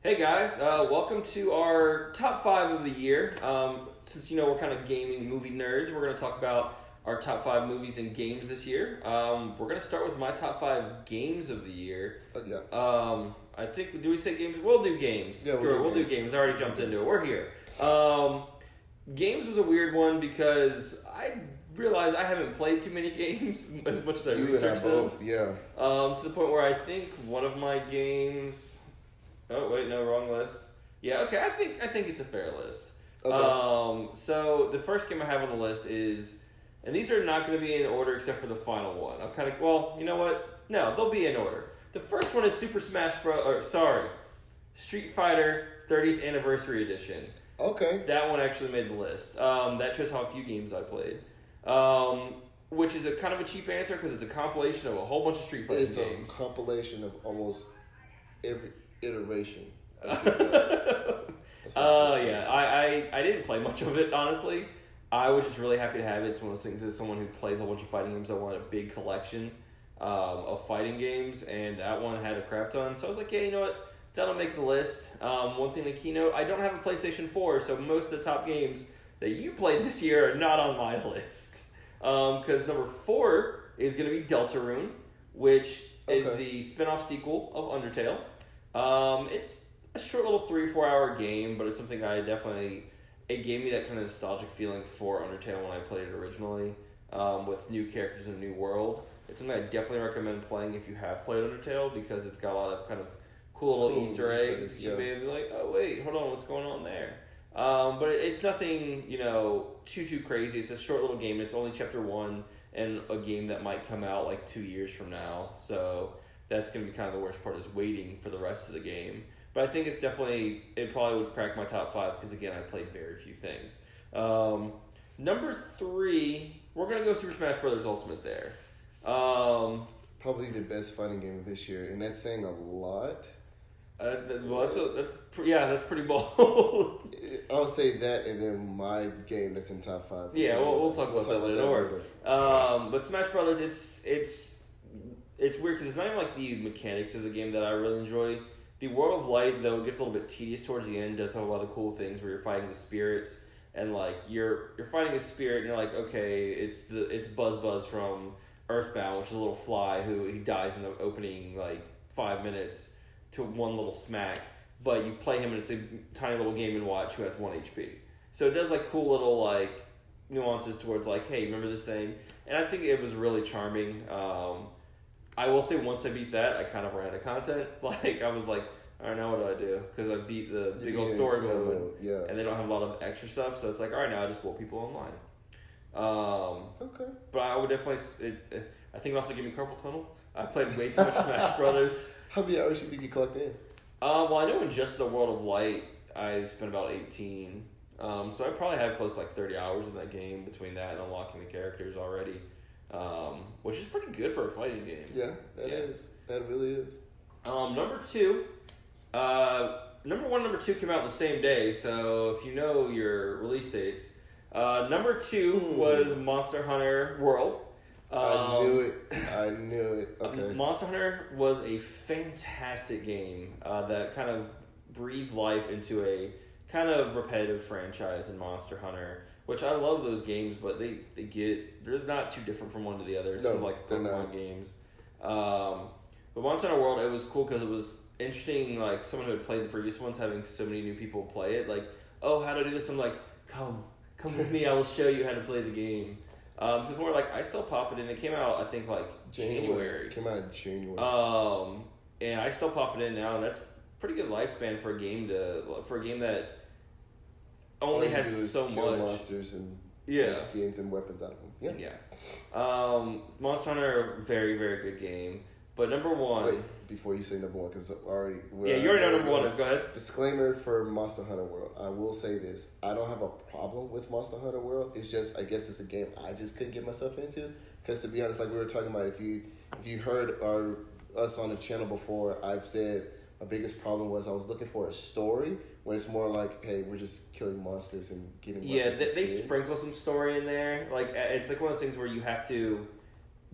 Hey guys, welcome to our top 5 of the year. Since we're kind of gaming movie nerds, we're going to talk about our top 5 movies and games this year. We're going to start with my top 5 games of the year. I think, do we say games? We'll do games. Yeah, we'll do games. I already jumped into it. We're here. Games was a weird one because I realized I haven't played too many games as much as I researched them. Both, yeah. To the point where I think one of my games... Oh wait, no, wrong list. Yeah, okay. I think it's a fair list. Okay. So the first game I have on the list is, and these are not going to be in order except for the final one. I'm kind of you know what? No, they'll be in order. The first one is Street Fighter 30th Anniversary Edition. Okay. That one actually made the list. That shows how few games I played. Which is a kind of a cheap answer because it's a compilation of a whole bunch of Street Fighter games. It's a compilation of almost every iteration. Yeah, I didn't play much of it, honestly. I was just really happy to have it. It's one of those things, as someone who plays a bunch of fighting games, I want a big collection of fighting games, and that one had a crap ton. So I was like, yeah, you know what? That'll make the list. One thing to keynote, I don't have a PlayStation 4, so most of the top games that you played this year are not on my list. Because number 4 is going to be Deltarune, which is the spin-off sequel of Undertale. It's a short little 3 or 4 hour game, but it's something it gave me that kind of nostalgic feeling for Undertale when I played it originally, with new characters and a new world. It's something I definitely recommend playing if you have played Undertale, because it's got a lot of kind of cool little Easter eggs. You may be like, oh wait, hold on, what's going on there? But it's nothing, too crazy. It's a short little game. It's only chapter 1 and a game that might come out like 2 years from now. So that's going to be kind of the worst part, is waiting for the rest of the game. But I think it probably would crack my top 5 because, again, I played very few things. Number 3, we're going to go Super Smash Bros. Ultimate there. Probably the best fighting game of this year, and that's saying a lot. That's pretty bold. I'll say that, and then my game that's in top 5. Yeah, we'll talk about that later. But Smash Brothers, it's weird because it's not even like the mechanics of the game that I really enjoy. The World of Light, though, it gets a little bit tedious towards the end. Does have a lot of cool things where you're fighting the spirits, and like you're fighting a spirit, and you're like, okay, it's Buzz from Earthbound, which is a little fly who he dies in the opening like 5 minutes to one little smack. But you play him, and it's a tiny little Game & Watch who has 1 HP. So it does like cool little like nuances towards like, hey, remember this thing? And I think it was really charming. I will say once I beat that, I kind of ran out of content. Like, I was like, all right, now what do I do? Because I beat the big old story mode, and they don't have a lot of extra stuff, so it's like, all right, now I just whoop people online. Okay. But I would definitely, I think it also gave me carpal tunnel. I played way too much Smash Brothers. How many hours do you think you collected in? Well, I know in just the World of Light, I spent about 18. So I probably had close to like 30 hours in that game between that and unlocking the characters already. Which is pretty good for a fighting game. Yeah, that is. That really is. Number 2. Number 1 and number 2 came out the same day, so if you know your release dates. Number 2 was Monster Hunter World. I knew it. Okay. Monster Hunter was a fantastic game that kind of breathed life into a kind of repetitive franchise in Monster Hunter, which I love those games, but they're not too different from one to the other. It's sort of like Pokemon games. But Monster Hunter World, it was cool because it was interesting, like someone who had played the previous ones, having so many new people play it. Like, oh, how to do this? I'm like, come with me, I will show you how to play the game. To the point where, like, I still pop it in. It came out, I think, like January. Came out in January. And I still pop it in now, and that's pretty good lifespan for a game that only has so much monsters and skins and weapons out of them. Yeah. Monster Hunter, very, very good game. But number 1... Wait, before you say number 1, because already... Yeah, you already know number 1 is. Go ahead. Disclaimer for Monster Hunter World. I will say this. I don't have a problem with Monster Hunter World. It's just, I guess it's a game I just couldn't get myself into. Because to be honest, like we were talking about, if you heard us on the channel before, I've said my biggest problem was I was looking for a story when it's more like, hey, we're just killing monsters and getting weapons. Yeah, they sprinkle some story in there. Like, it's like one of those things where you have to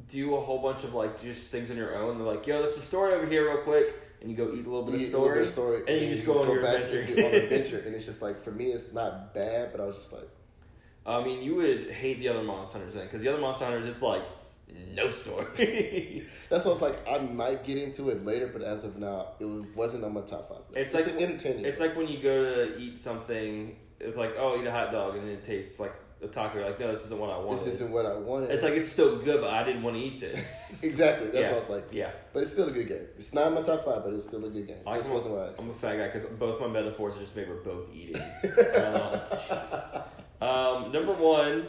do a whole bunch of like just things on your own. They're like, yo, there's some story over here real quick. and you go eat a little bit of You eat a little bit story, of story, and then you just go on your back adventure. and do on an adventure. And it's just like, for me, it's not bad, but I was just like, I mean, you would hate the other Monster Hunters then, because the other Monster Hunters, it's like no story. that's what it's like. I might get into it later, but as of now, it wasn't on my top 5 list. It's like entertaining. It's like when you go to eat something. It's like, oh, eat a hot dog, and then it tastes like a taco. You're like, no, this isn't what I wanted. This isn't what I wanted. It's like, it's still good, but I didn't want to eat this. Exactly. That's what I was like. Yeah. But it's still a good game. It's not in my top 5, but it was still a good game. This wasn't what I expected. I'm a fat guy because both my metaphors are just made we're both eating. Number 1,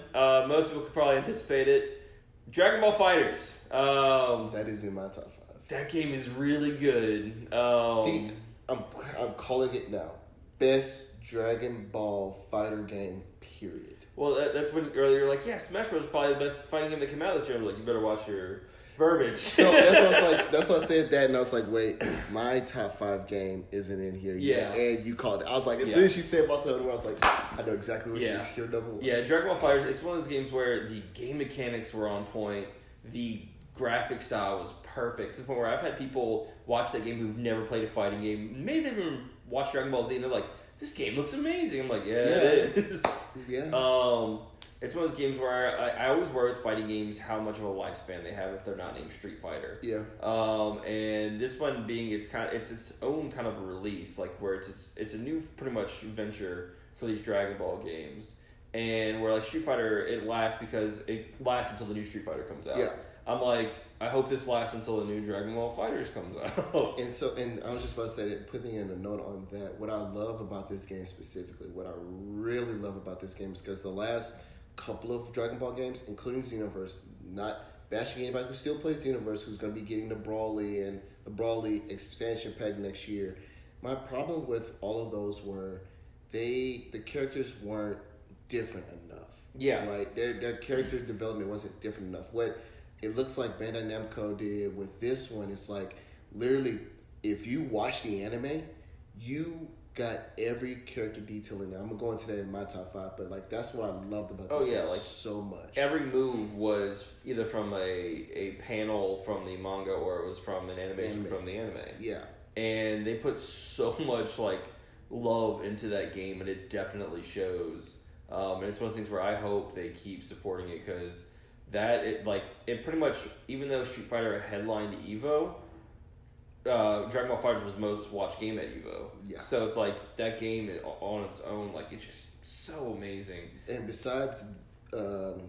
most people could probably anticipate it. Dragon Ball Fighters. That is in my top 5. That game is really good. I'm calling it now. Best Dragon Ball fighter game, period. Well, that's when earlier you're like, yeah, Smash Bros. Is probably the best fighting game that came out this year. I'm like, you better watch your verbiage. So that's what I was like. That's why I said that, and I was like, wait, my top 5 game isn't in here yet. Yeah. And you called it. I was like, as soon as you said Monster Hunter, I was like, I know exactly what your number 1. Yeah, Dragon Ball Fighters, it's one of those games where the game mechanics were on point, the graphic style was perfect, to the point where I've had people watch that game who've never played a fighting game, maybe they've even watched Dragon Ball Z, and they're like, this game looks amazing. I'm like, it is. Yeah. It's one of those games where I always worry with fighting games how much of a lifespan they have if they're not named Street Fighter. Yeah. And this one being it's its own kind of a release, like where it's a new pretty much venture for these Dragon Ball games, and where like Street Fighter it lasts because it lasts until the new Street Fighter comes out. Yeah. I'm like, I hope this lasts until the new Dragon Ball Fighters comes out. And I was just about to say that, putting in a note on that, what I love about this game specifically, what I really love about this game is because the last couple of Dragon Ball games, including Xenoverse, not bashing anybody who still plays Xenoverse, who's going to be getting the Brawly and the Brawly expansion pack next year. My problem with all of those were the characters weren't different enough. Yeah. Right? Their character development wasn't different enough. What it looks like Bandai Namco did with this one, it's like, literally, if you watch the anime, you got every character detail in there. I'm going to go into that in my top 5, but like that's what I loved about this one like so much. Every move was either from a panel from the manga or it was from an animation from the anime. Yeah. And they put so much like love into that game, and it definitely shows. And it's one of the things where I hope they keep supporting it, because it pretty much, even though Street Fighter headlined EVO, Dragon Ball FighterZ was the most watched game at EVO. Yeah. So it's like that game on its own, like it's just so amazing. And besides, Fortnite,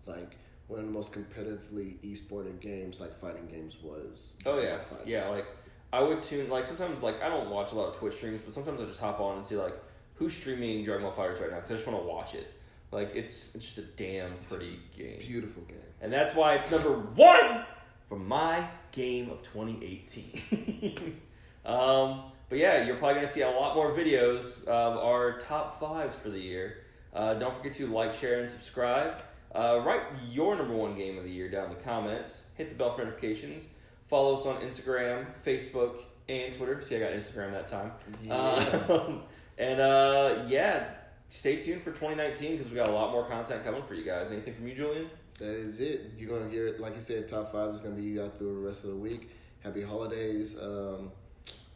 like one of the most competitively esported games, like fighting games, was. Oh yeah, Fighters. yeah. Like I would tune, like sometimes, like I don't watch a lot of Twitch streams, but sometimes I just hop on and see like who's streaming Dragon Ball FighterZ right now, because I just want to watch it. Like it's just a damn pretty game. Beautiful game. And that's why it's number 1 for my game of 2018. But yeah, you're probably going to see a lot more videos of our top 5s for the year. Don't forget to like, share, and subscribe. Write your number 1 game of the year down in the comments. Hit the bell for notifications. Follow us on Instagram, Facebook, and Twitter. See, I got Instagram that time. Yeah. Stay tuned for 2019 because we got a lot more content coming for you guys. Anything from you, Julien? That is it. You're going to hear it. Like you said, top 5 is going to be out through the rest of the week. Happy holidays.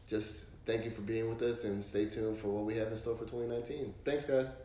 Just thank you for being with us, and stay tuned for what we have in store for 2019. Thanks, guys.